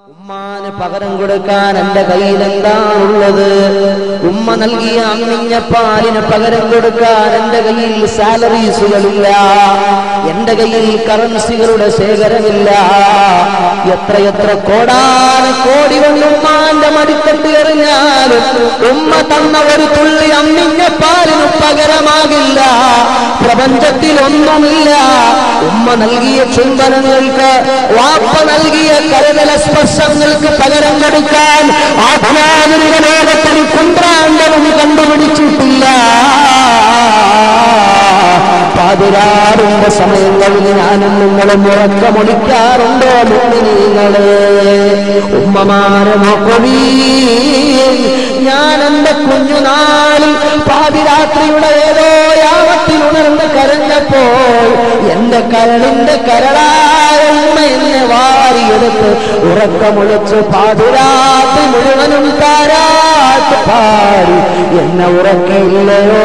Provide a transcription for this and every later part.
ഉമ്മാന് പകരം കൊടുക്കാൻ എന്റെ കയ്യിൽ എന്താണുള്ളത്? ഉമ്മ നൽകിയ അമ്മിഞ്ഞ പാലിന് പകരം കൊടുക്കാൻ എന്റെ കയ്യിൽ സാലറീസുകളില്ല, എന്റെ കയ്യിൽ കറൻസികളുടെ ശേഖരമില്ല. എത്രയെത്ര കോടാനക്കോടി കൊണ്ട് ഉമ്മാന്റെ മടിത്തട്ട് എറിഞ്ഞാലും ഉമ്മ തന്ന ഒരു തുള്ളി അമ്മിഞ്ഞ പാലിന് പകരമാകില്ല. പ്രപഞ്ചത്തിൽ ഒന്നുമില്ല. ഉമ്മ നൽകിയ ചുംബനങ്ങൾക്ക്, വാപ്പ നൽകിയ കരുതല സ്പർശങ്ങൾക്ക് പകരം കൊടുക്കാൻ ആധുനിക ലോകത്തിൽ കുന്ത്രാണ്ടവും കണ്ടുപിടിച്ചിട്ടില്ല. പാതിരാറിന്റെ സമയങ്ങളിൽ ഞാനും നിങ്ങളും ഉറക്കമൊളിക്കാറുണ്ടോ? മുഅ്മിനീങ്ങളെ, ഉമ്മമാരെ നോക്കുവീ. ഞാൻ എന്റെ കുഞ്ഞുനാളിൽ പാതിരാത്രിയുടെ ഏതോ യാമത്തിൽ ഉണർന്ന് കരഞ്ഞപ്പോൾ എന്റെ കരളിന്റെ കരളായ ഉമ്മ എന്നെ വാരിയെടുത്ത് ഉറക്കമൊളിച്ച് പാതിരാത്രി മുഴുവനും താരാട്ട് പാടി എന്നെ ഉറക്കില്ലയോ?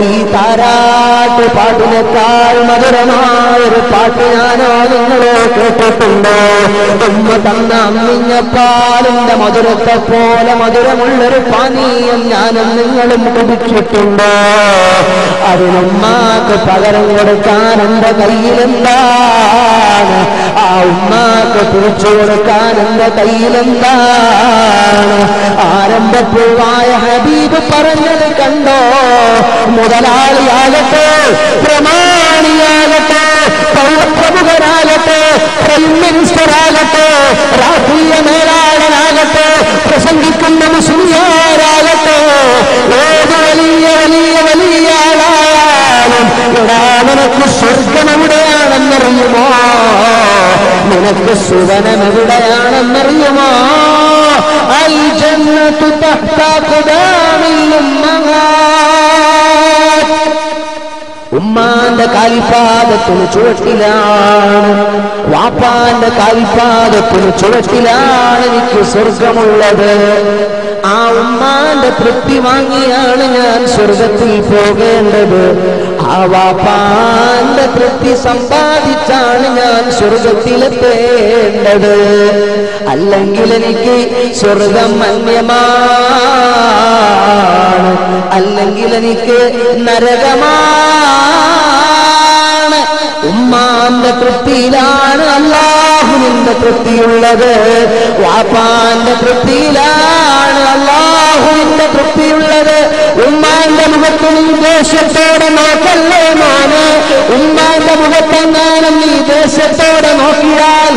ഈ താരാട്ട് പാട്ടിനേക്കാൾ മധുരമായൊരു പാട്ട് ഞാനോ നിങ്ങളോ കേട്ടിട്ടുണ്ടോ? ഉമ്മ തന്ന അമ്മിഞ്ഞ പാലിന്റെ മധുരത്തെ പോലെ മധുരമുള്ളൊരു പാനീയം ഞാനും നിങ്ങളും കുടിച്ചിട്ടുണ്ടോ? അതിനുമ്മാക്ക് പകരം കൊടുക്കാൻ എന്റെ കയ്യിലെന്താണ്? ആ ഉമ്മാക്ക് തിരിച്ചു കൊടുക്കാൻ എന്റെ കയ്യിലെന്താണ്? ആരംഭപ്പൂവായ ഹബീബ് പറഞ്ഞത് കണ്ടോ? മുതലാളിയാകട്ടെ, പ്രമാണിയാകട്ടെ, പൗരപ്രമുഖനാകട്ടെ, പ്രൈം മിനിസ്റ്ററാകട്ടെ, രാഷ്ട്രീയ മേലാളനാകട്ടെ, പ്രസംഗിക്കുന്ന മുസ്ലിയാരാകട്ടെ, ഏത് വലിയ വലിയ വലിയ ആളായാലും എടാ, നിനക്ക് സ്വർഗം എവിടെയാണെന്നറിയുമോ? നിനക്ക് സുവനം എവിടെയാണെന്നറിയുമോ? അൽ ജന്നത്തു തഹ്ത ഖുദാമിൽ ഉമ്മഹാത്. ഉമ്മാന്റെ കാൽപാദത്തിന് ചുവട്ടിലാണ്, വാപ്പാന്റെ കാൽപാദത്തിന് ചുവട്ടിലാണ് എനിക്ക് സ്വർഗമുള്ളത്. ആ ഉമ്മാന്റെ തൃപ്തി വാങ്ങിയാണ് ഞാൻ സ്വർഗത്തിൽ പോകേണ്ടത്. ആ വാപ്പാന്റെ തൃപ്തി സമ്പാദിച്ചാണ് ഞാൻ സ്വർഗത്തിലെത്തേണ്ടത്. അല്ലെങ്കിൽ എനിക്ക് സ്വർഗം അന്യമാണ്, അല്ലെങ്കിൽ എനിക്ക് നരകമാണ്. ഉമ്മാന്റെ തൃപ്തിയിലാണ് അല്ലാഹുവിന്റെ തൃപ്തിയുള്ളത്. വാപ്പാന്റെ തൃപ്തിയിലാണ് അല്ലാഹുവിന്റെ തൃപ്തിയുള്ളത്. ഉമ്മാന്റെ മുഖത്ത് നീ ദേഷ്യത്തോടെ നോക്കല്ലേ മോനെ? ഉമ്മാന്റെ മുഖത്തെങ്ങാനും നീ ദേഷ്യത്തോടെ നോക്കിയാൽ